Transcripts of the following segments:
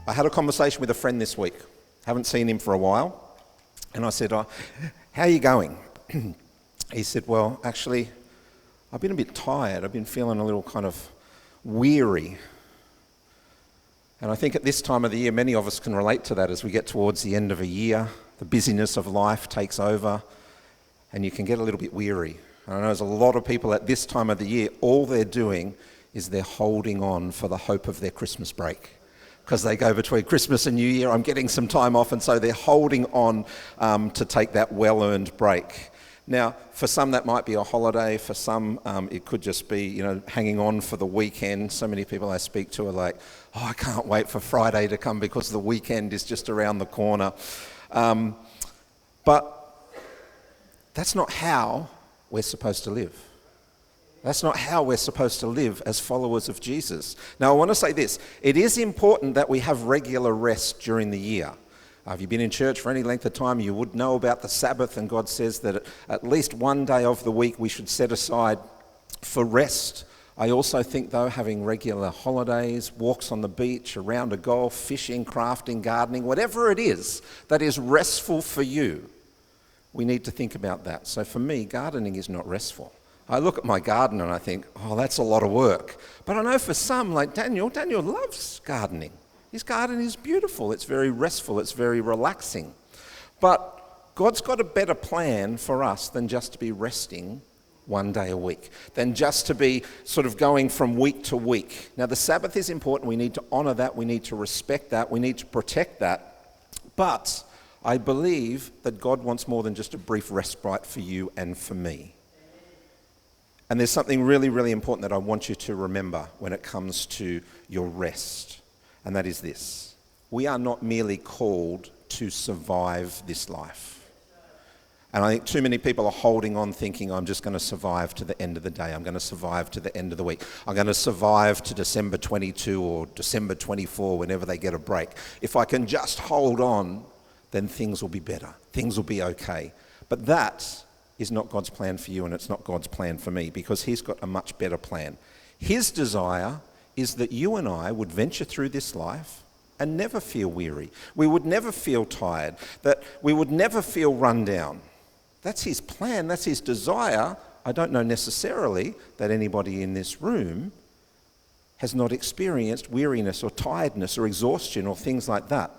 I had a conversation with a friend this week. Haven't seen him for a while. And I said, how are you going? He said, well, actually, I've been a bit tired. I've been feeling a little kind of weary. And I think at this time of the year, many of us can relate to that as we get towards the end of a year. The busyness of life takes over, and you can get a little bit weary. And I know there's a lot of people at this time of the year, all they're doing is they're holding on for the hope of their Christmas break. Because they go between Christmas and New Year, I'm getting some time off, and so they're holding on to take that well-earned break. Now, for some that might be a holiday, for some it could just be, hanging on for the weekend. So many people I speak to are like, I can't wait for Friday to come because the weekend is just around the corner. But that's not how we're supposed to live. That's not how we're supposed to live as followers of Jesus. Now, I want to say this. It is important that we have regular rest during the year. If you've been in church for any length of time, you would know about the Sabbath, and God says that at least one day of the week we should set aside for rest. I also think, though, having regular holidays, walks on the beach, a round of golf, fishing, crafting, gardening, whatever it is that is restful for you, we need to think about that. So for me, gardening is not restful. I look at my garden and I think, that's a lot of work. But I know for some, like Daniel loves gardening. His garden is beautiful. It's very restful. It's very relaxing. But God's got a better plan for us than just to be resting one day a week, than just to be sort of going from week to week. Now, the Sabbath is important. We need to honor that. We need to respect that. We need to protect that. But I believe that God wants more than just a brief respite for you and for me. And there's something really, really important that I want you to remember when it comes to your rest, and that is this. We are not merely called to survive this life. And I think too many people are holding on thinking, I'm just going to survive to the end of the day. I'm going to survive to the end of the week. I'm going to survive to December 22 or December 24 whenever they get a break. If I can just hold on, then things will be better. Things will be okay. But that is not God's plan for you, and it's not God's plan for me, because he's got a much better plan. His desire is that you and I would venture through this life and never feel weary. We would never feel tired, that we would never feel run down. That's his plan, that's his desire. I don't know necessarily that anybody in this room has not experienced weariness or tiredness or exhaustion or things like that.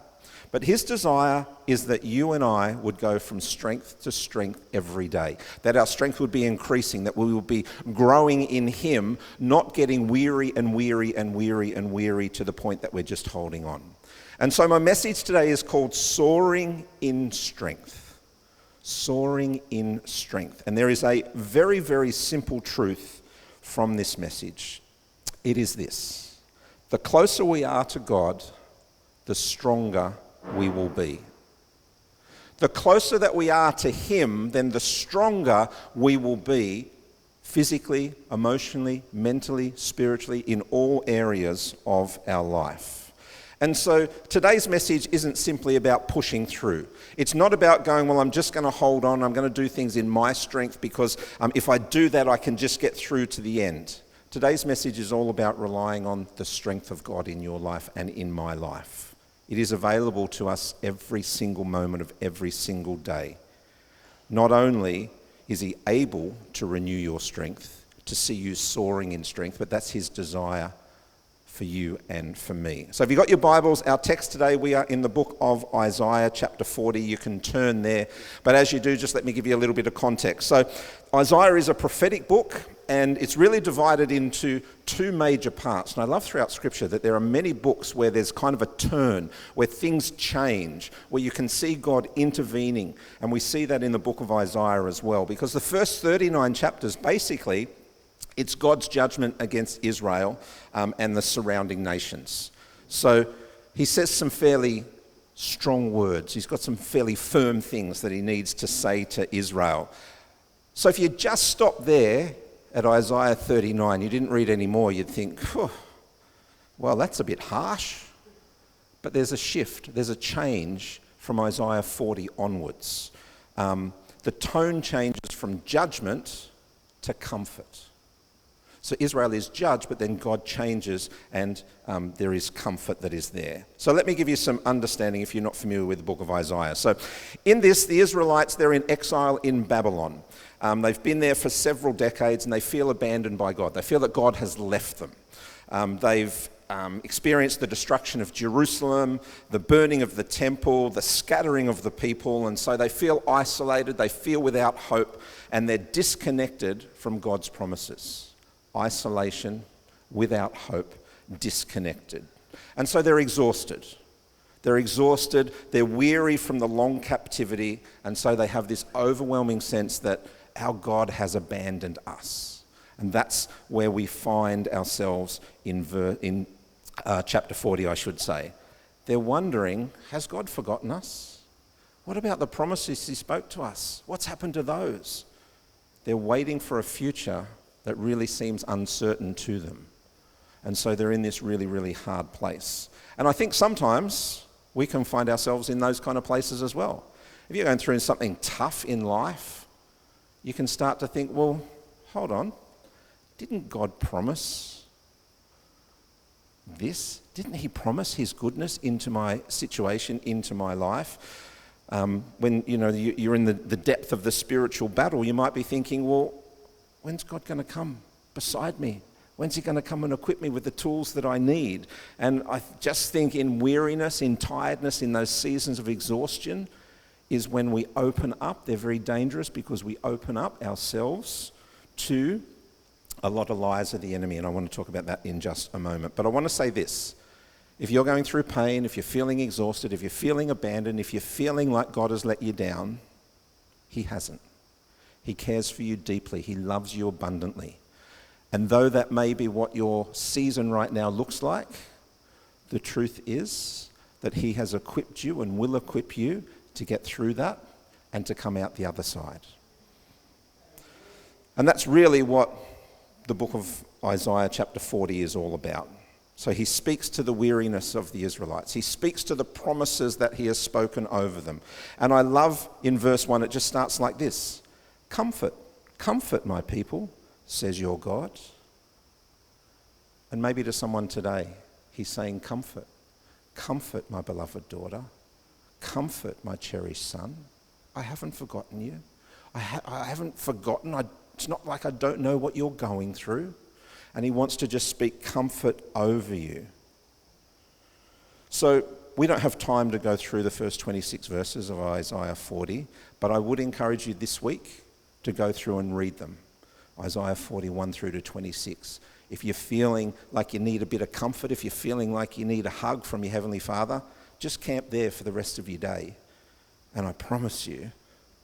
But his desire is that you and I would go from strength to strength every day, that our strength would be increasing, that we will be growing in him, not getting weary and weary and weary and weary to the point that we're just holding on. And so my message today is called Soaring in Strength. Soaring in Strength. And there is a very, very simple truth from this message. It is this: the closer we are to God, the stronger we will be. The closer that we are to him, then the stronger we will be physically, emotionally, mentally, spiritually, in all areas of our life. And so today's message isn't simply about pushing through. It's not about going, I'm just going to hold on, I'm going to do things in my strength because if I do that, I can just get through to the end. Today's message is all about relying on the strength of God in your life and in my life. It is available to us every single moment of every single day. Not only is he able to renew your strength, to see you soaring in strength, but that's his desire for you and for me. So if you've got your Bibles, our text today, we are in the book of Isaiah, chapter 40. You can turn there. But as you do, just let me give you a little bit of context. So Isaiah is a prophetic book, and it's really divided into two major parts. And I love throughout Scripture that there are many books where there's kind of a turn, where things change, where you can see God intervening. And we see that in the book of Isaiah as well, because the first 39 chapters, basically, it's God's judgment against Israel and the surrounding nations. So he says some fairly strong words. He's got some fairly firm things that he needs to say to Israel. So if you just stop there at Isaiah 39, you didn't read any more, you'd think, well, that's a bit harsh. But there's a shift, there's a change from Isaiah 40 onwards. The tone changes from judgment to comfort. So Israel is judged, but then God changes, and there is comfort that is there. So let me give you some understanding if you're not familiar with the book of Isaiah. So in this, the Israelites, they're in exile in Babylon. They've been there for several decades, and they feel abandoned by God. They feel that God has left them. They've experienced the destruction of Jerusalem, the burning of the temple, the scattering of the people, and so they feel isolated, they feel without hope, and they're disconnected from God's promises. Isolation, without hope, disconnected. And so they're exhausted. They're weary from the long captivity, and so they have this overwhelming sense that our God has abandoned us. And that's where we find ourselves in chapter 40, I should say. They're wondering, has God forgotten us? What about the promises he spoke to us? What's happened to those? They're waiting for a future that really seems uncertain to them. And so they're in this really, really hard place. And I think sometimes we can find ourselves in those kind of places as well. If you're going through something tough in life, you can start to think, well, hold on, didn't God promise this? Didn't he promise his goodness into my situation, into my life? When you're in the depth of the spiritual battle, you might be thinking, well, when's God going to come beside me? When's he going to come and equip me with the tools that I need? And I just think in weariness, in tiredness, in those seasons of exhaustion is when we open up. They're very dangerous because we open up ourselves to a lot of lies of the enemy. And I want to talk about that in just a moment. But I want to say this. If you're going through pain, if you're feeling exhausted, if you're feeling abandoned, if you're feeling like God has let you down, he hasn't. He cares for you deeply. He loves you abundantly. And though that may be what your season right now looks like, the truth is that he has equipped you and will equip you to get through that and to come out the other side. And that's really what the book of Isaiah chapter 40 is all about. So he speaks to the weariness of the Israelites. He speaks to the promises that he has spoken over them. And I love in verse 1, it just starts like this. Comfort, comfort my people, says your God. And maybe to someone today, he's saying comfort. Comfort my beloved daughter. Comfort my cherished son. I haven't forgotten you. I haven't forgotten. It's not like I don't know what you're going through. And he wants to just speak comfort over you. So we don't have time to go through the first 26 verses of Isaiah 40, but I would encourage you this week to go through and read them. Isaiah 41 through to 26. If you're feeling like you need a bit of comfort, if you're feeling like you need a hug from your Heavenly Father, just camp there for the rest of your day. And I promise you,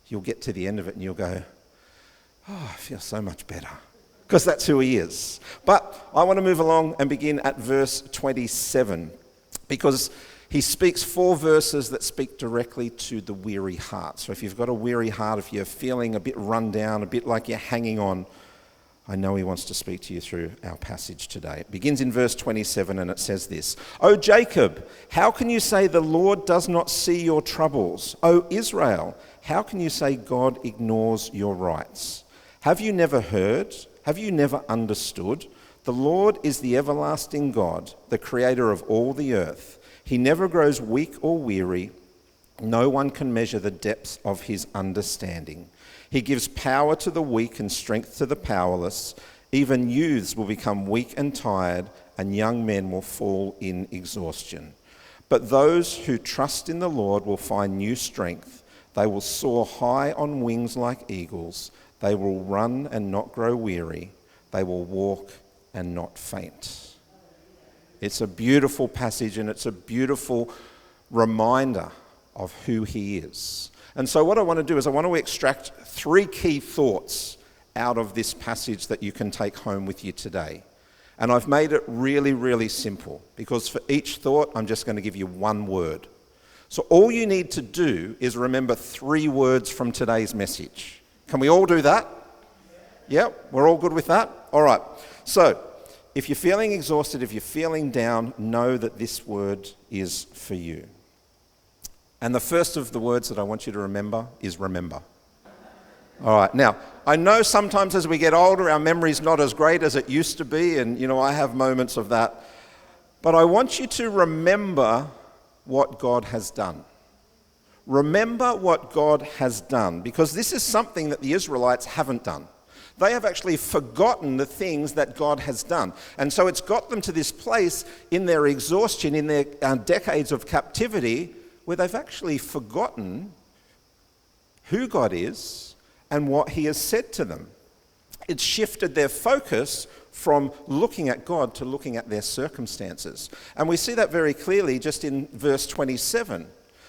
you'll get to the end of it and you'll go, oh, I feel so much better. Because that's who he is. But I want to move along and begin at verse 27. Because he speaks 4 verses that speak directly to the weary heart. So if you've got a weary heart, if you're feeling a bit run down, a bit like you're hanging on, I know he wants to speak to you through our passage today. It begins in verse 27 and it says this. O Jacob, how can you say the Lord does not see your troubles? O Israel, how can you say God ignores your rights? Have you never heard? Have you never understood? The Lord is the everlasting God, the creator of all the earth. He never grows weak or weary. No one can measure the depths of his understanding. He gives power to the weak and strength to the powerless. Even youths will become weak and tired, and young men will fall in exhaustion. But those who trust in the Lord will find new strength. They will soar high on wings like eagles. They will run and not grow weary. They will walk and not faint. It's a beautiful passage and it's a beautiful reminder of who he is. And so what I want to do is I want to extract 3 key thoughts out of this passage that you can take home with you today. And I've made it really, really simple because for each thought, I'm just going to give you 1 word. So all you need to do is remember 3 words from today's message. Can we all do that? Yeah, we're all good with that? All right. So if you're feeling exhausted, if you're feeling down, know that this word is for you. And the first of the words that I want you to remember is remember. All right, now, I know sometimes as we get older, our memory's not as great as it used to be, and, I have moments of that. But I want you to remember what God has done. Remember what God has done, because this is something that the Israelites haven't done. They have actually forgotten the things that God has done. And so it's got them to this place in their exhaustion, in their decades of captivity, where they've actually forgotten who God is and what he has said to them. It's shifted their focus from looking at God to looking at their circumstances. And we see that very clearly just in verse 27.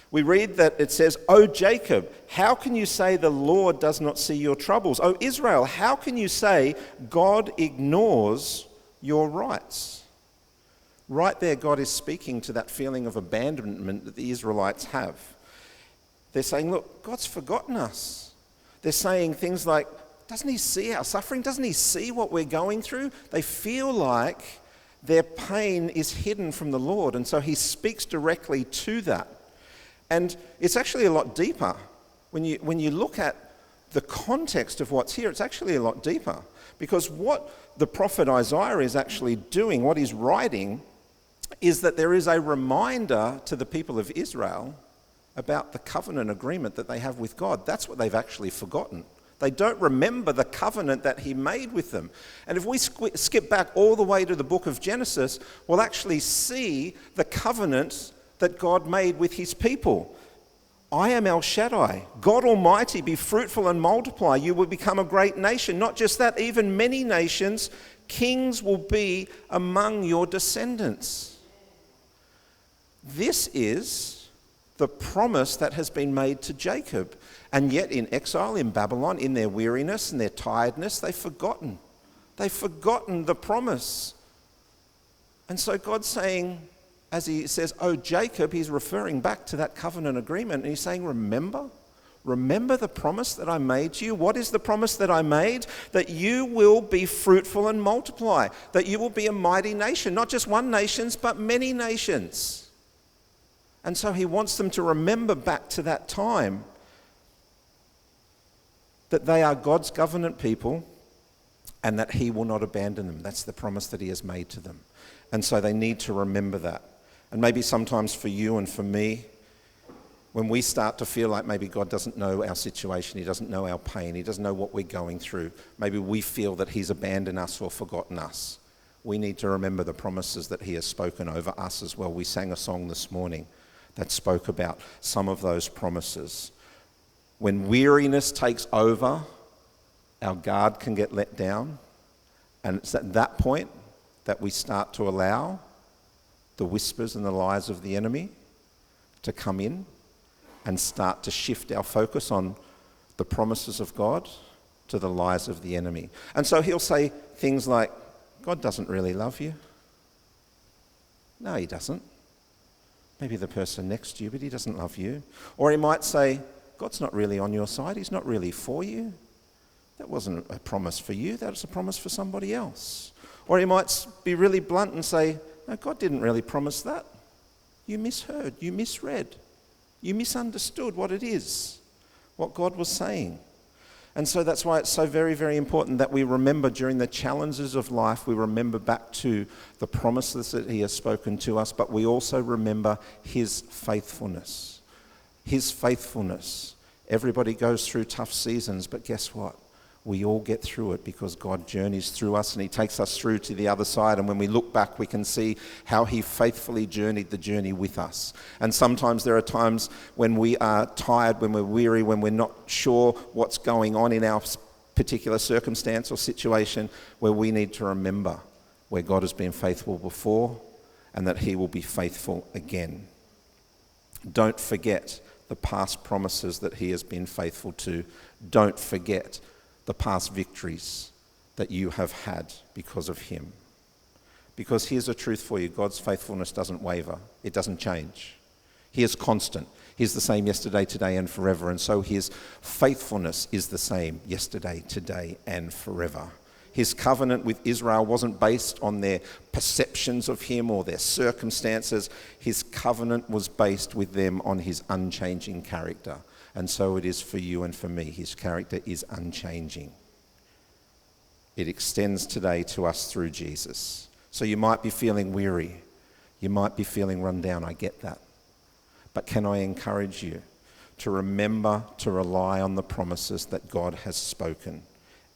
We read that it says, "O Jacob, how can you say the Lord does not see your troubles? O Israel, how can you say God ignores your rights?" Right there, God is speaking to that feeling of abandonment that the Israelites have. They're saying, look, God's forgotten us. They're saying things like, doesn't he see our suffering? Doesn't he see what we're going through? They feel like their pain is hidden from the Lord, and so he speaks directly to that. And it's actually a lot deeper. When you look at the context of what's here, it's actually a lot deeper. Because what the prophet Isaiah is actually doing, what he's writing, is that there is a reminder to the people of Israel about the covenant agreement that they have with God. That's what they've actually forgotten. They don't remember the covenant that he made with them. And if we skip back all the way to the book of Genesis, we'll actually see the covenant that God made with his people. I am El Shaddai, God Almighty, be fruitful and multiply. You will become a great nation. Not just that, even many nations, kings will be among your descendants. This is the promise that has been made to Jacob. And yet in exile in Babylon, in their weariness and their tiredness, they've forgotten. They've forgotten the promise. And so God's saying, as he says, "Oh, Jacob," he's referring back to that covenant agreement. And he's saying, remember the promise that I made to you. What is the promise that I made? That you will be fruitful and multiply. That you will be a mighty nation. Not just one nation, but many nations. And so he wants them to remember back to that time that they are God's covenant people and that he will not abandon them. That's the promise that he has made to them. And so they need to remember that. And maybe sometimes for you and for me, when we start to feel like maybe God doesn't know our situation, he doesn't know our pain, he doesn't know what we're going through, maybe we feel that he's abandoned us or forgotten us, we need to remember the promises that he has spoken over us as well. We sang a song this morning that spoke about some of those promises. When weariness takes over, our guard can get let down, and it's at that point that we start to allow the whispers and the lies of the enemy to come in and start to shift our focus on the promises of God to the lies of the enemy. And so he'll say things like, God doesn't really love you. No, he doesn't. Maybe the person next to you, but he doesn't love you. Or he might say, God's not really on your side. He's not really for you. That wasn't a promise for you. That was a promise for somebody else. Or he might be really blunt and say, no, God didn't really promise that. You misheard. You misread. You misunderstood what it is, what God was saying. And so that's why it's so very, very important that we remember during the challenges of life, we remember back to the promises that he has spoken to us, but we also remember his faithfulness. His faithfulness. Everybody goes through tough seasons, but guess what? We all get through it because God journeys through us and he takes us through to the other side. And when we look back, we can see how he faithfully journeyed the journey with us. And sometimes there are times when we are tired, when we're weary, when we're not sure what's going on in our particular circumstance or situation, where we need to remember where God has been faithful before and that he will be faithful again. Don't forget the past promises that he has been faithful to. Don't forget the past victories that you have had because of him. Because here's a truth for you, God's faithfulness doesn't waver. It doesn't change. He is constant. He's the same yesterday, today, and forever. And so his faithfulness is the same yesterday, today, and forever. His covenant with Israel wasn't based on their perceptions of him or their circumstances. His covenant was based with them on his unchanging character. And so it is for you and for me. His character is unchanging. It extends today to us through Jesus. So you might be feeling weary. You might be feeling run down. I get that. But can I encourage you to remember to rely on the promises that God has spoken,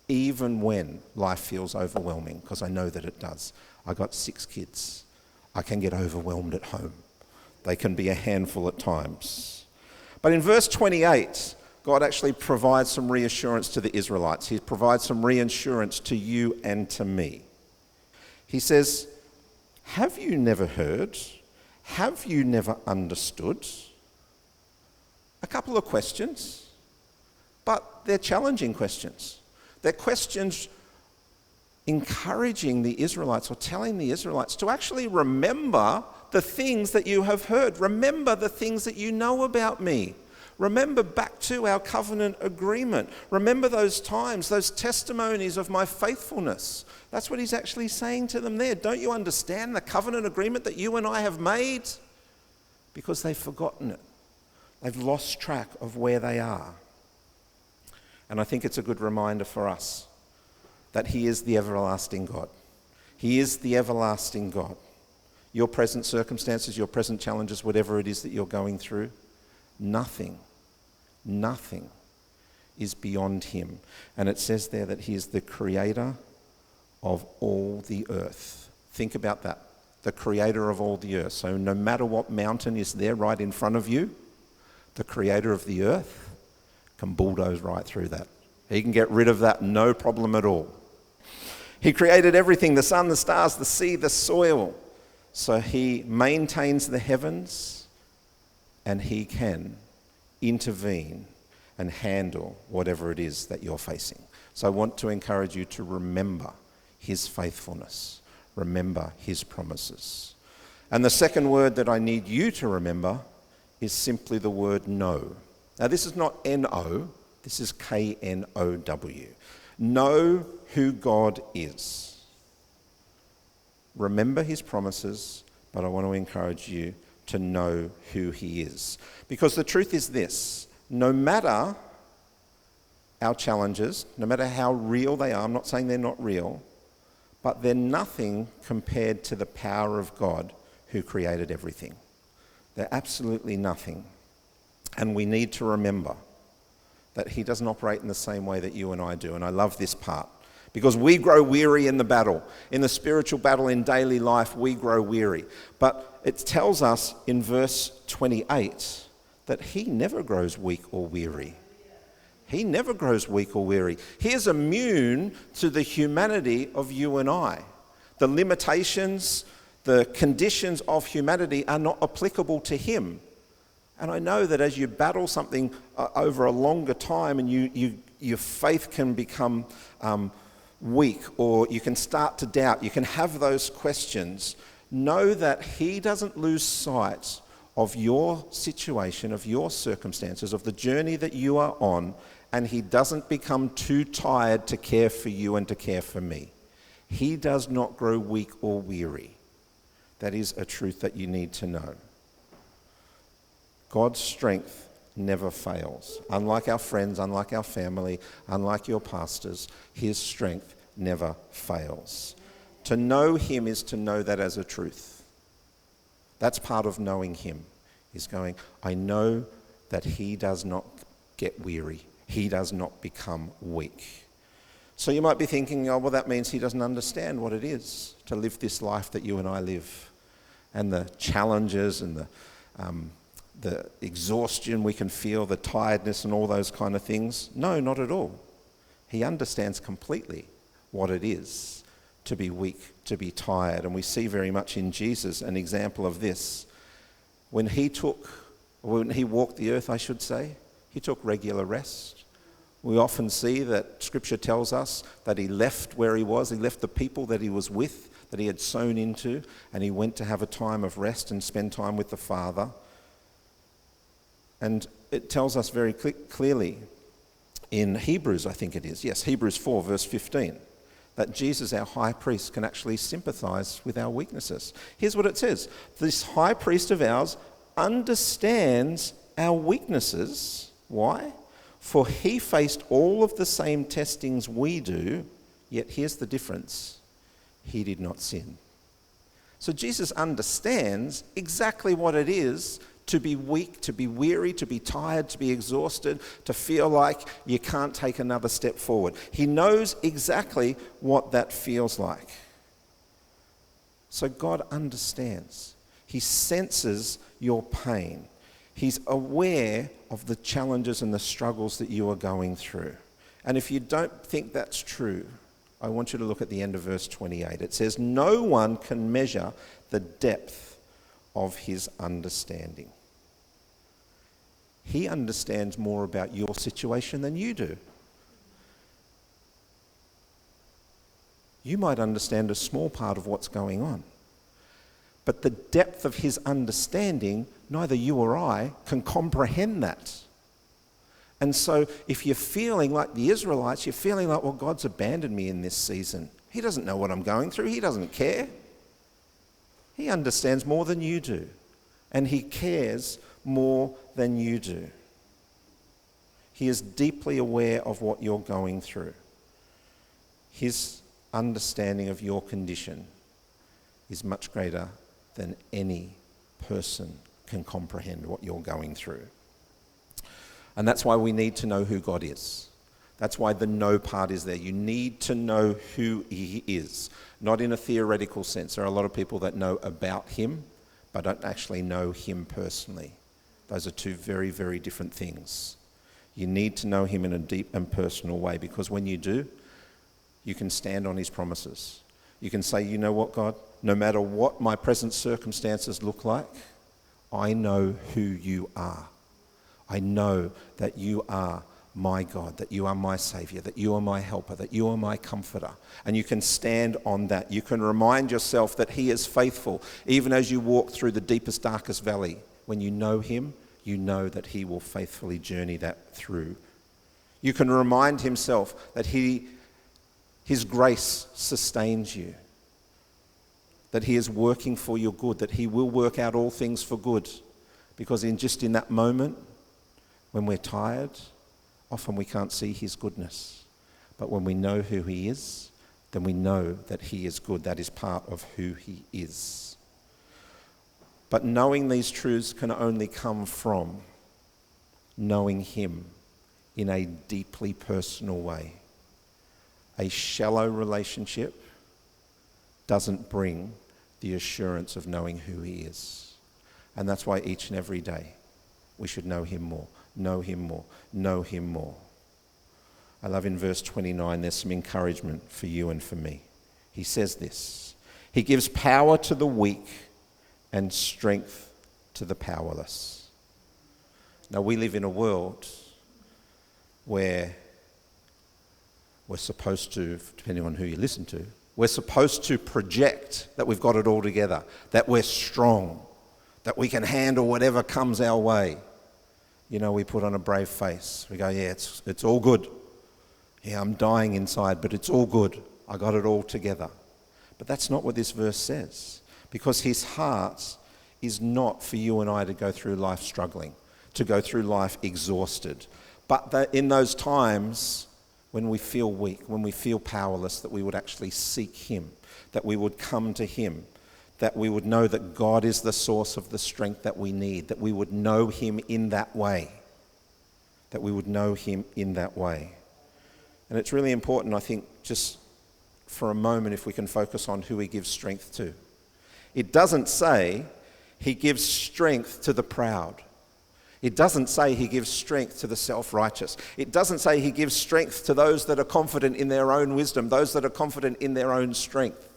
even when life feels overwhelming, because I know that it does. I got 6 kids. I can get overwhelmed at home. They can be a handful at times. But in verse 28, God actually provides some reassurance to the Israelites. He provides some reassurance to you and to me. He says, have you never heard? Have you never understood? A couple of questions, but they're challenging questions. They're questions encouraging the Israelites or telling the Israelites to actually remember the things that you have heard. Remember the things that you know about me. Remember back to our covenant agreement. Remember those times, those testimonies of my faithfulness. That's what he's actually saying to them there. Don't you understand the covenant agreement that you and I have made? Because they've forgotten it. They've lost track of where they are. And I think it's a good reminder for us that he is the everlasting God. He is the everlasting God. Your present circumstances, your present challenges, whatever it is that you're going through, nothing is beyond him. And it says there that he is the creator of all the earth. Think about that. The creator of all the earth. So no matter what mountain is there right in front of you, the creator of the earth can bulldoze right through that. He can get rid of that, no problem at all. He created everything, the sun, the stars, the sea, the soil. So he maintains the heavens and he can intervene and handle whatever it is that you're facing. So I want to encourage you to remember his faithfulness. Remember his promises. And the second word that I need you to remember is simply the word know. Now this is not N-O, this is K-N-O-W. Know who God is. Remember his promises, but I want to encourage you to know who he is. Because the truth is this, no matter our challenges, no matter how real they are, I'm not saying they're not real, but they're nothing compared to the power of God who created everything. They're absolutely nothing. And we need to remember that he doesn't operate in the same way that you and I do. And I love this part. Because we grow weary in the battle. In the spiritual battle in daily life, we grow weary. But it tells us in verse 28 that he never grows weak or weary. He never grows weak or weary. He is immune to the humanity of you and I. The limitations, the conditions of humanity are not applicable to him. And I know that as you battle something over a longer time and your faith can become weak, or you can start to doubt, you can have those questions, know that he doesn't lose sight of your situation, of your circumstances, of the journey that you are on, and he doesn't become too tired to care for you and to care for me. He does not grow weak or weary. That is a truth that you need to know. God's strength never fails. Unlike our friends, unlike our family, unlike your pastors, his strength never fails. To know him is to know that as a truth. That's part of knowing him, is going, I know that he does not get weary. He does not become weak. So you might be thinking, oh, well, that means he doesn't understand what it is to live this life that you and I live, and the challenges and the exhaustion we can feel, the tiredness and all those kind of things. No, not at all. He understands completely what it is to be weak, to be tired. And we see very much in Jesus an example of this. When he walked the earth, I should say, he took regular rest. We often see that Scripture tells us that he left where he was, he left the people that he was with, that he had sown into, and he went to have a time of rest and spend time with the Father. And it tells us very clearly in Hebrews, I think it is, yes, Hebrews 4 verse 15, that Jesus, our high priest, can actually sympathize with our weaknesses. Here's what it says. This high priest of ours understands our weaknesses. Why? For he faced all of the same testings we do, yet here's the difference. He did not sin. So Jesus understands exactly what it is to be weak, to be weary, to be tired, to be exhausted, to feel like you can't take another step forward. He knows exactly what that feels like. So God understands. He senses your pain. He's aware of the challenges and the struggles that you are going through. And if you don't think that's true, I want you to look at the end of verse 28. It says, "No one can measure the depth of his understanding." He understands more about your situation than you do. You might understand a small part of what's going on. But the depth of his understanding, neither you or I can comprehend that. And so if you're feeling like the Israelites, you're feeling like, well, God's abandoned me in this season. He doesn't know what I'm going through. He doesn't care. He understands more than you do. And he cares more than you do. He is deeply aware of what you're going through. His understanding of your condition is much greater than any person can comprehend what you're going through. And that's why we need to know who God is. That's why the know part is there. You need to know who he is, not in a theoretical sense. There are a lot of people that know about him, but don't actually know him personally. Those are two very, very different things. You need to know him in a deep and personal way, because when you do, you can stand on his promises. You can say, you know what, God? No matter what my present circumstances look like, I know who you are. I know that you are my God, that you are my Savior, that you are my helper, that you are my comforter. And you can stand on that. You can remind yourself that he is faithful, even as you walk through the deepest, darkest valley. When you know him, you know that he will faithfully journey that through. You can remind himself that his grace sustains you, that he is working for your good, that he will work out all things for good. Because in that moment, when we're tired, often we can't see his goodness. But when we know who he is, then we know that he is good. That is part of who he is. But knowing these truths can only come from knowing him in a deeply personal way. A shallow relationship doesn't bring the assurance of knowing who he is. And that's why each and every day we should know him more, know him more, know him more. I love in verse 29, there's some encouragement for you and for me. He says this: he gives power to the weak and strength to the powerless. Now, we live in a world where we're supposed to, depending on who you listen to, we're supposed to project that we've got it all together, that we're strong, that we can handle whatever comes our way. You know, we put on a brave face. We go, yeah, it's all good. Yeah, I'm dying inside, but it's all good. I got it all together. But that's not what this verse says, because his heart is not for you and I to go through life struggling, to go through life exhausted. But that in those times when we feel weak, when we feel powerless, that we would actually seek him, that we would come to him, that we would know that God is the source of the strength that we need, that we would know him in that way, that we would know him in that way. And it's really important, I think, just for a moment, if we can focus on who he gives strength to. It doesn't say he gives strength to the proud. It doesn't say he gives strength to the self-righteous. It doesn't say he gives strength to those that are confident in their own wisdom, those that are confident in their own strength.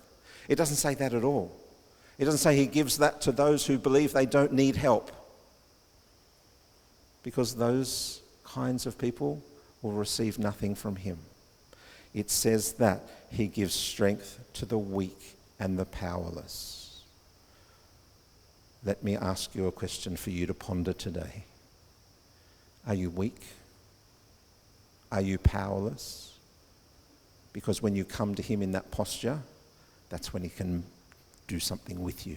It doesn't say that at all. It doesn't say he gives that to those who believe they don't need help, because those kinds of people will receive nothing from him. It says that he gives strength to the weak and the powerless. Let me ask you a question for you to ponder today. Are you weak? Are you powerless? Because when you come to him in that posture, that's when he can do something with you.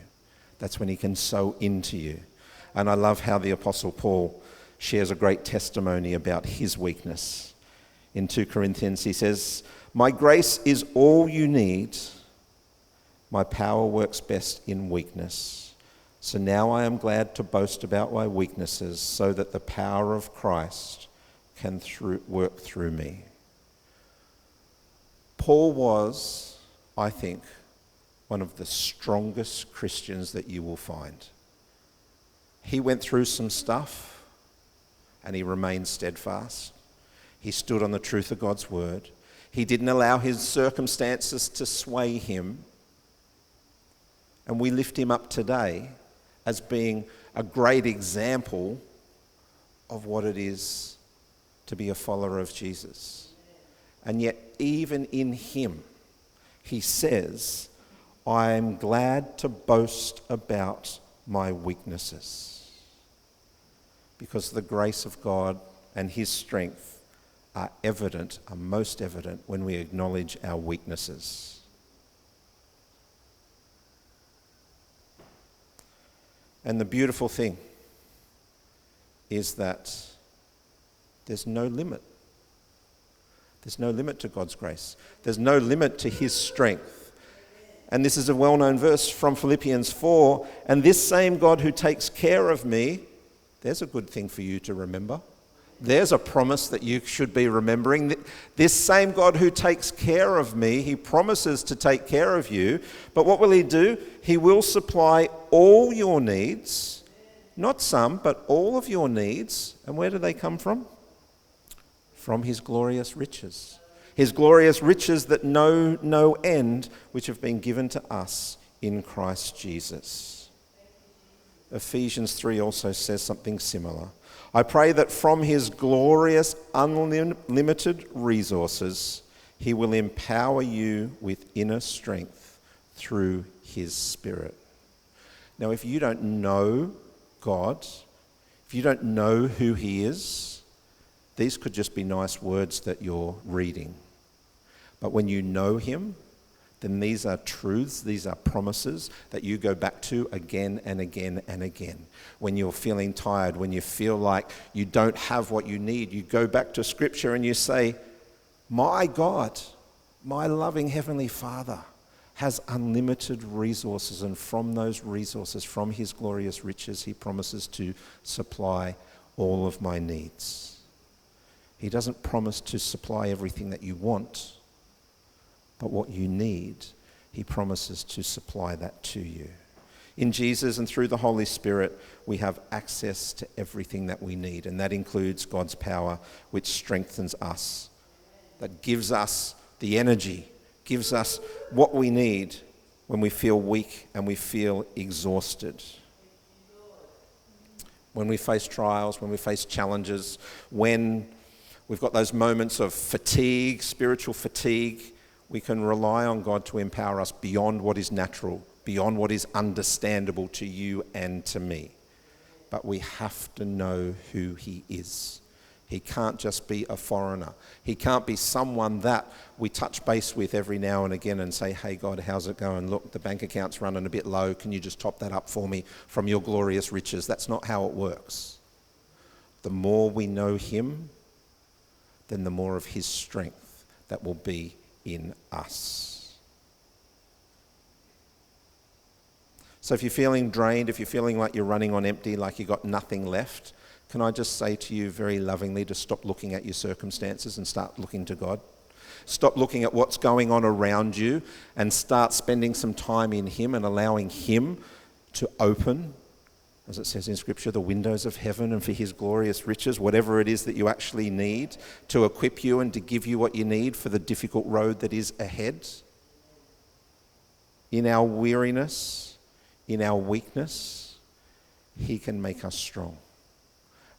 That's when he can sow into you. And I love how the Apostle Paul shares a great testimony about his weakness. In 2 Corinthians, he says, "My grace is all you need. My power works best in weakness. So now I am glad to boast about my weaknesses so that the power of Christ can work through me." Paul was, I think, one of the strongest Christians that you will find. He went through some stuff and he remained steadfast. He stood on the truth of God's word. He didn't allow his circumstances to sway him. And we lift him up today as being a great example of what it is to be a follower of Jesus. And yet, even in him, he says, "I am glad to boast about my weaknesses," because the grace of God and his strength are most evident when we acknowledge our weaknesses. And the beautiful thing is that there's no limit. There's no limit to God's grace. There's no limit to his strength. And this is a well-known verse from Philippians 4. "And this same God who takes care of me," there's a good thing for you to remember. There's a promise that you should be remembering. "This same God who takes care of me," he promises to take care of you. But what will he do? He will supply all your needs, not some, but all of your needs. And where do they come from? From his glorious riches. His glorious riches that know no end, which have been given to us in Christ Jesus. Ephesians 3 also says something similar. "I pray that from his glorious, unlimited resources, he will empower you with inner strength through his Spirit." Now, if you don't know God, if you don't know who he is, these could just be nice words that you're reading. But when you know him, then these are truths, these are promises that you go back to again and again and again. When you're feeling tired, when you feel like you don't have what you need, you go back to Scripture and you say, "My God, my loving Heavenly Father has unlimited resources, and from those resources, from his glorious riches, he promises to supply all of my needs." He doesn't promise to supply everything that you want, but what you need, he promises to supply that to you. In Jesus and through the Holy Spirit, we have access to everything that we need, and that includes God's power, which strengthens us, that gives us the energy, gives us what we need when we feel weak and we feel exhausted. When we face trials, when we face challenges, when we've got those moments of fatigue, spiritual fatigue, we can rely on God to empower us beyond what is natural, beyond what is understandable to you and to me. But we have to know who he is. He can't just be a foreigner. He can't be someone that we touch base with every now and again and say, "Hey God, how's it going? Look, the bank account's running a bit low. Can you just top that up for me from your glorious riches?" That's not how it works. The more we know him, then the more of his strength that will be in us. So if you're feeling drained, if you're feeling like you're running on empty, like you've got nothing left, can I just say to you very lovingly to stop looking at your circumstances and start looking to God? Stop looking at what's going on around you and start spending some time in him and allowing him to open, as it says in Scripture, the windows of heaven, and for his glorious riches, whatever it is that you actually need, to equip you and to give you what you need for the difficult road that is ahead. In our weariness, in our weakness, he can make us strong.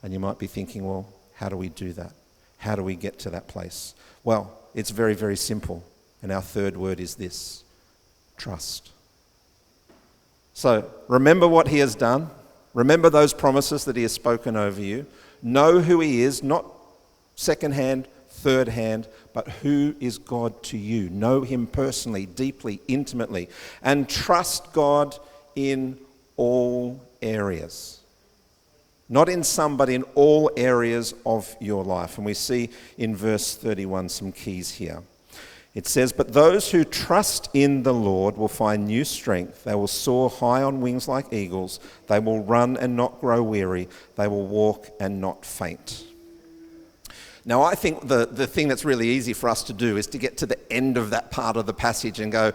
And you might be thinking, well, how do we do that? How do we get to that place? Well, it's very, very simple. And our third word is this: trust. So remember what he has done. Remember those promises that he has spoken over you. Know who he is, not second-hand, third-hand, but who is God to you. Know him personally, deeply, intimately, and trust God in all areas. Not in some, but in all areas of your life. And we see in verse 31 some keys here. It says, "But those who trust in the Lord will find new strength. They will soar high on wings like eagles. They will run and not grow weary. They will walk and not faint." Now, I think the thing that's really easy for us to do is to get to the end of that part of the passage and go,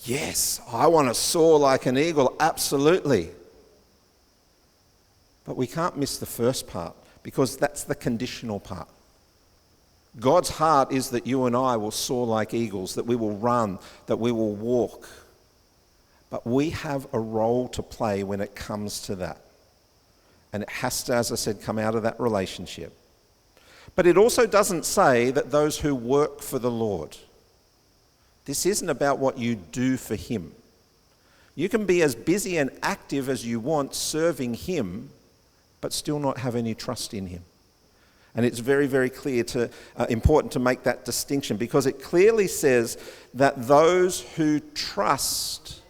yes, I want to soar like an eagle, absolutely. But we can't miss the first part, because that's the conditional part. God's heart is that you and I will soar like eagles, that we will run, that we will walk. But we have a role to play when it comes to that. And it has to, as I said, come out of that relationship. But it also doesn't say that those who work for the Lord. This isn't about what you do for Him. You can be as busy and active as you want serving Him, but still not have any trust in Him. And it's very, very clear important to make that distinction, because it clearly says that those who trust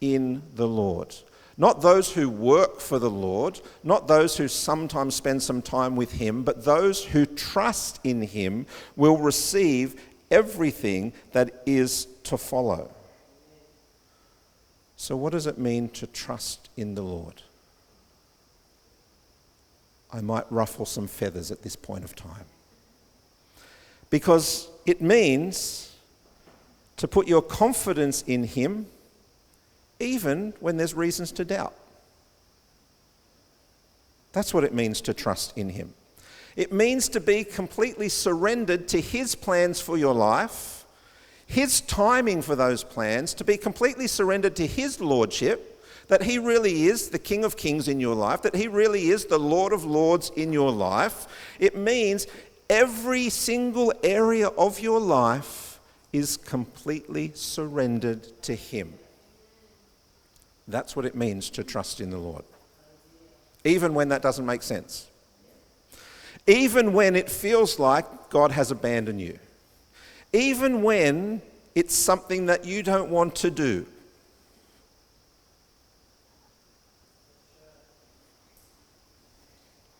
in the Lord, not those who work for the Lord, not those who sometimes spend some time with Him, but those who trust in Him will receive everything that is to follow. So what does it mean to trust in the Lord? I might ruffle some feathers at this point of time. Because it means to put your confidence in Him even when there's reasons to doubt. That's what it means to trust in Him. It means to be completely surrendered to His plans for your life, His timing for those plans, to be completely surrendered to His lordship, that He really is the King of Kings in your life, that He really is the Lord of Lords in your life. It means every single area of your life is completely surrendered to Him. That's what it means to trust in the Lord. Even when that doesn't make sense. Even when it feels like God has abandoned you. Even when it's something that you don't want to do.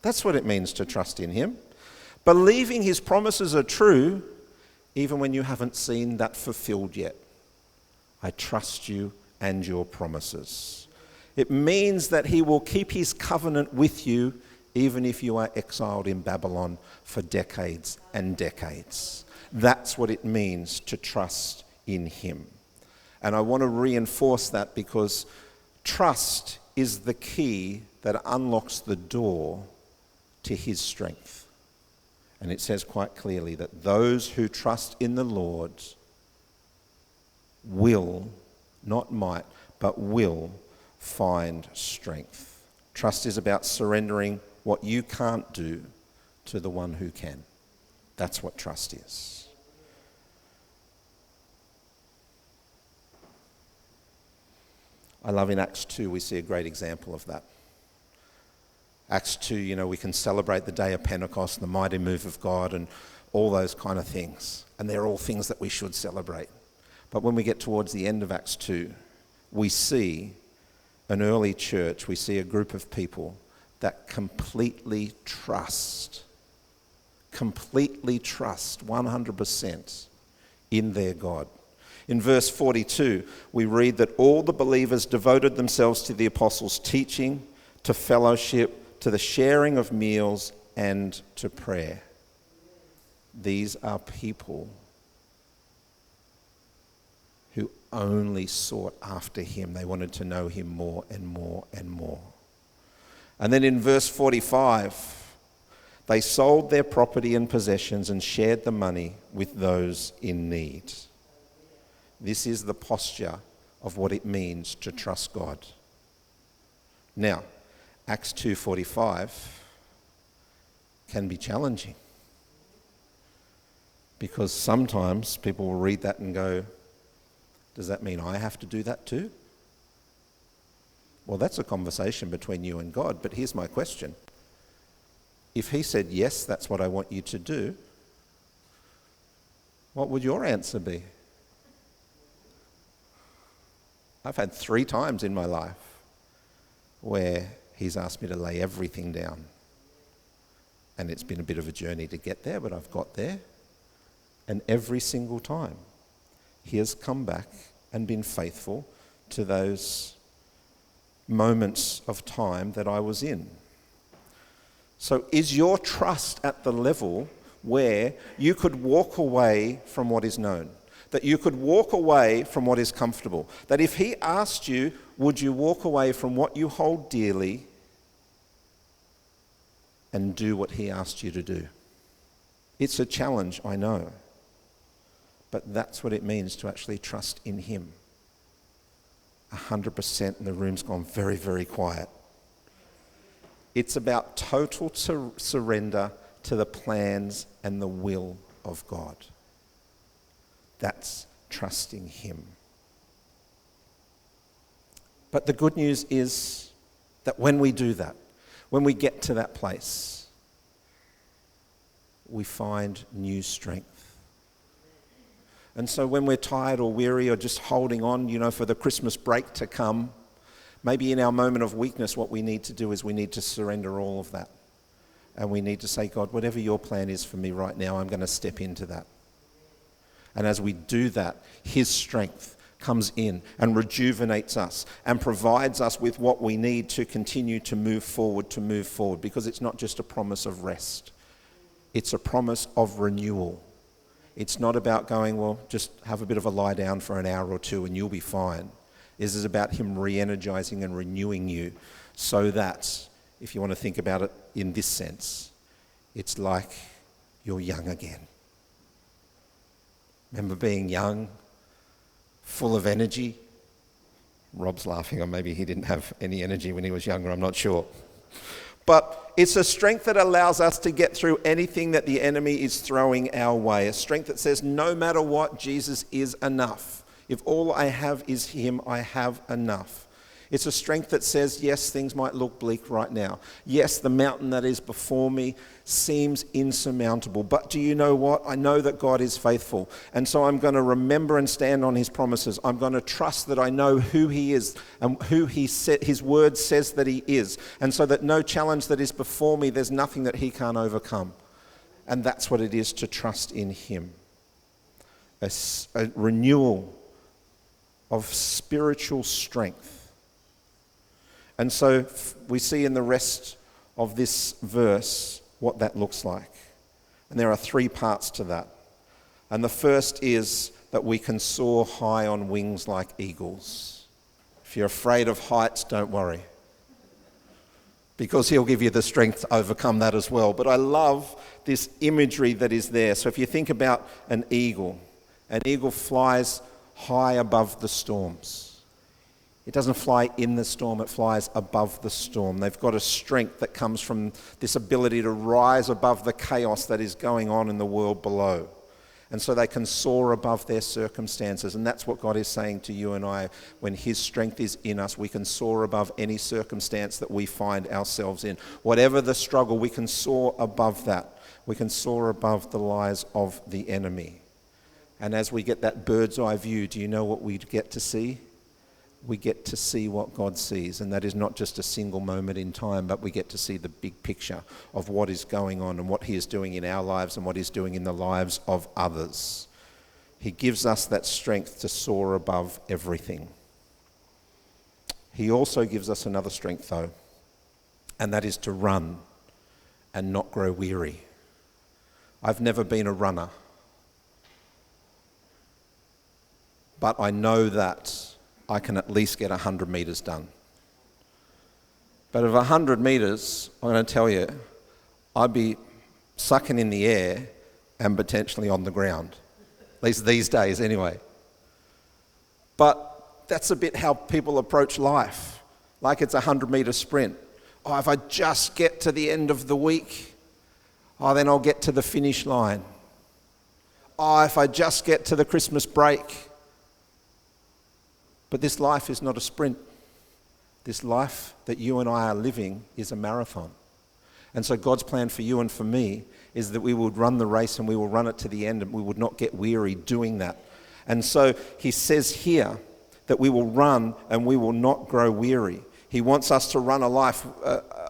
That's what it means to trust in Him. Believing His promises are true, even when you haven't seen that fulfilled yet. I trust you and your promises. It means that He will keep His covenant with you, even if you are exiled in Babylon for decades and decades. That's what it means to trust in Him. And I want to reinforce that, because trust is the key that unlocks the door to His strength. And it says quite clearly that those who trust in the Lord will, not might, but will find strength. Trust is about surrendering what you can't do to the one who can. That's what trust is. I love in Acts 2, we see a great example of that. Acts 2, we can celebrate the day of Pentecost, the mighty move of God, and all those kind of things. And they're all things that we should celebrate. But when we get towards the end of Acts 2, we see an early church, we see a group of people that completely trust 100% in their God. In verse 42, we read that all the believers devoted themselves to the apostles' teaching, to fellowship, to the sharing of meals, and to prayer. These are people who only sought after Him. They wanted to know Him more and more and more. And then in verse 45, they sold their property and possessions and shared the money with those in need. This is the posture of what it means to trust God. Now, Acts 2:45 can be challenging, because sometimes people will read that and go, does that mean I have to do that too? Well, that's a conversation between you and God, but here's my question. If He said, yes, that's what I want you to do, what would your answer be? I've had 3 times in my life where He's asked me to lay everything down. And it's been a bit of a journey to get there, but I've got there. And every single time, he has come back and been faithful to those moments of time that I was in. So is your trust at the level where you could walk away from what is known? That you could walk away from what is comfortable? That if he asked you, would you walk away from what you hold dearly and do what he asked you to do? It's a challenge, I know. But that's what it means to actually trust in him. 100%, and the room's gone very, very quiet. It's about total surrender to the plans and the will of God. That's trusting him. But the good news is that when we do that, when we get to that place, we find new strength. And so when we're tired or weary or just holding on, for the Christmas break to come, maybe in our moment of weakness, what we need to do is we need to surrender all of that. And we need to say, God, whatever your plan is for me right now, I'm going to step into that. And as we do that, his strength comes in and rejuvenates us and provides us with what we need to continue to move forward, because it's not just a promise of rest. It's a promise of renewal. It's not about going, well, just have a bit of a lie down for an hour or two and you'll be fine. This is about him re-energizing and renewing you so that, if you want to think about it in this sense, it's like you're young again. Remember being young, full of energy? Rob's laughing, or maybe he didn't have any energy when he was younger, I'm not sure. But it's a strength that allows us to get through anything that the enemy is throwing our way. A strength that says, no matter what, Jesus is enough. If all I have is him, I have enough. It's a strength that says, yes, things might look bleak right now. Yes, the mountain that is before me seems insurmountable. But do you know what? I know that God is faithful. And so I'm going to remember and stand on his promises. I'm going to trust that I know who he is and who his word says that he is. And so that no challenge that is before me, there's nothing that he can't overcome. And that's what it is to trust in him. A renewal of spiritual strength. And so we see in the rest of this verse what that looks like. And there are 3 parts to that. And the first is that we can soar high on wings like eagles. If you're afraid of heights, don't worry, because he'll give you the strength to overcome that as well. But I love this imagery that is there. So if you think about an eagle flies high above the storms. It doesn't fly in the storm, it flies above the storm. They've got a strength that comes from this ability to rise above the chaos that is going on in the world below. And so they can soar above their circumstances. And that's what God is saying to you and I. When his strength is in us, we can soar above any circumstance that we find ourselves in. Whatever the struggle, we can soar above that. We can soar above the lies of the enemy. And as we get that bird's eye view, do you know what we get to see? We get to see what God sees, and that is not just a single moment in time, but we get to see the big picture of what is going on and what he is doing in our lives and what he's doing in the lives of others. He gives us that strength to soar above everything. He also gives us another strength, though, and that is to run and not grow weary. I've never been a runner, but I know that I can at least get 100 metres done. But of 100 metres, I'm going to tell you, I'd be sucking in the air and potentially on the ground. At least these days anyway. But that's a bit how people approach life. Like it's a 100-metre sprint. Oh, if I just get to the end of the week, then I'll get to the finish line. Oh, if I just get to the Christmas break. But this life is not a sprint. This life that you and I are living is a marathon. And so God's plan for you and for me is that we would run the race and we will run it to the end and we would not get weary doing that. And so he says here that we will run and we will not grow weary. He wants us to run a life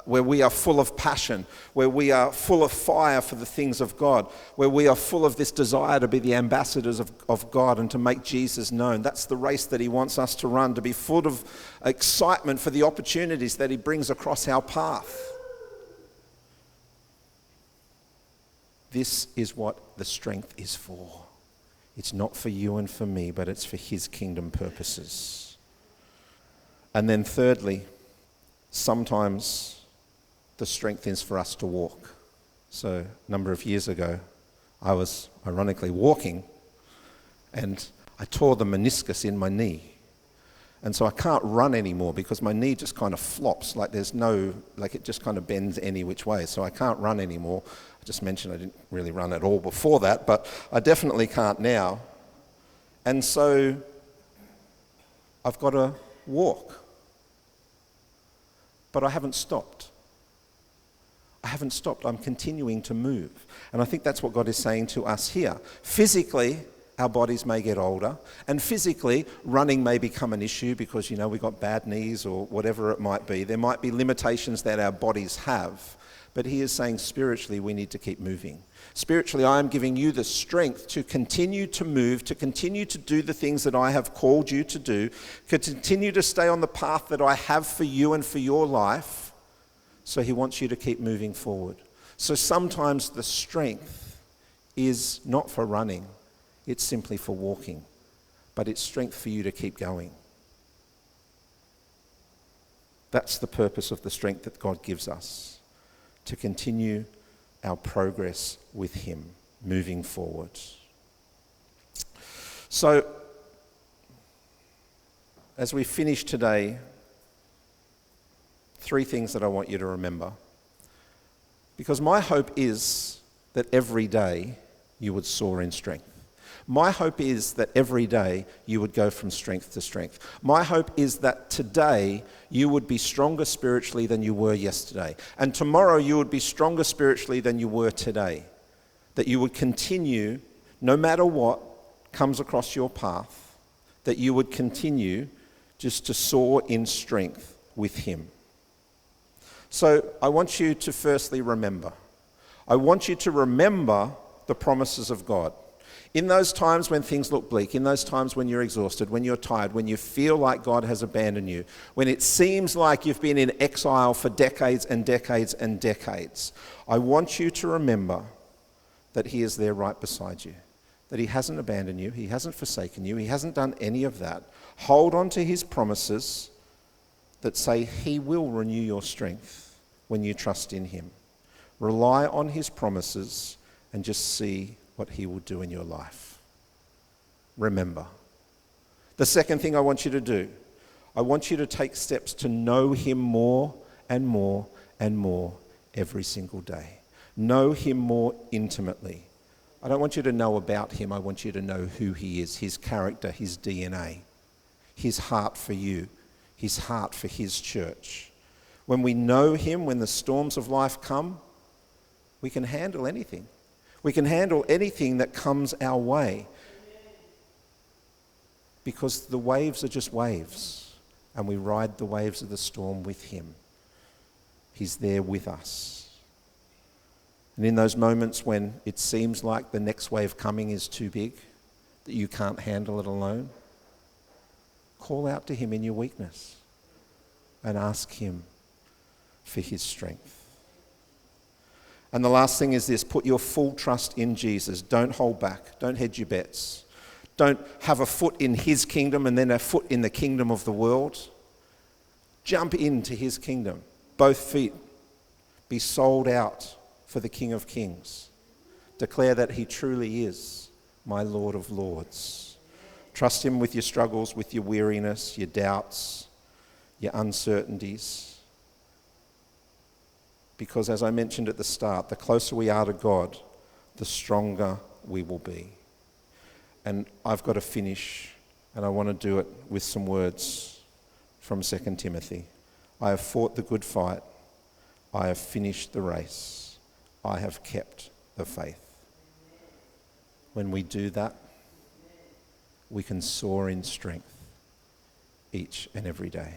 where we are full of passion, where we are full of fire for the things of God, where we are full of this desire to be the ambassadors of God and to make Jesus known. That's the race that he wants us to run, to be full of excitement for the opportunities that he brings across our path. This is what the strength is for. It's not for you and for me, but it's for his kingdom purposes. And then thirdly, sometimes the strength is for us to walk. So a number of years ago, I was ironically walking and I tore the meniscus in my knee. And so I can't run anymore because my knee just kind of flops, like it just kind of bends any which way. So I can't run anymore. I just mentioned I didn't really run at all before that, but I definitely can't now. And so I've got to walk. But I haven't stopped. I'm continuing to move. And I think that's what God is saying to us here. Physically, our bodies may get older, and physically, running may become an issue because, we've got bad knees or whatever it might be. There might be limitations that our bodies have. But he is saying spiritually, we need to keep moving. Spiritually, I am giving you the strength to continue to move, to continue to do the things that I have called you to do, to continue to stay on the path that I have for you and for your life. So he wants you to keep moving forward. So sometimes the strength is not for running, it's simply for walking. But it's strength for you to keep going. That's the purpose of the strength that God gives us, to continue our progress with him, moving forward. So, as we finish today, 3 things that I want you to remember. Because my hope is that every day you would soar in strength. My hope is that every day you would go from strength to strength. My hope is that today you would be stronger spiritually than you were yesterday. And tomorrow you would be stronger spiritually than you were today. That you would continue, no matter what comes across your path, that you would continue just to soar in strength with him. So I want you to firstly remember. I want you to remember the promises of God. In those times when things look bleak, in those times when you're exhausted, when you're tired, when you feel like God has abandoned you, when it seems like you've been in exile for decades and decades and decades, I want you to remember that he is there right beside you, that he hasn't abandoned you, he hasn't forsaken you, he hasn't done any of that. Hold on to his promises that say he will renew your strength when you trust in him. Rely on his promises and just see what he will do in your life. Remember. The second thing I want you to do, I want you to take steps to know him more and more and more every single day. Know him more intimately. I don't want you to know about him, I want you to know who he is, his character, his DNA, his heart for you, his heart for his church. When we know him, when the storms of life come, we can handle anything. We can handle anything that comes our way because the waves are just waves and we ride the waves of the storm with him. He's there with us. And in those moments when it seems like the next wave coming is too big, that you can't handle it alone, call out to him in your weakness and ask him for his strength. And the last thing is this: put your full trust in Jesus. Don't hold back. Don't hedge your bets. Don't have a foot in his kingdom and then a foot in the kingdom of the world. Jump into his kingdom. Both feet. Be sold out for the King of Kings. Declare that he truly is my Lord of Lords. Trust him with your struggles, with your weariness, your doubts, your uncertainties. Because as I mentioned at the start, the closer we are to God, the stronger we will be. And I've got to finish, and I want to do it with some words from 2 Timothy. I have fought the good fight. I have finished the race. I have kept the faith. When we do that, we can soar in strength each and every day.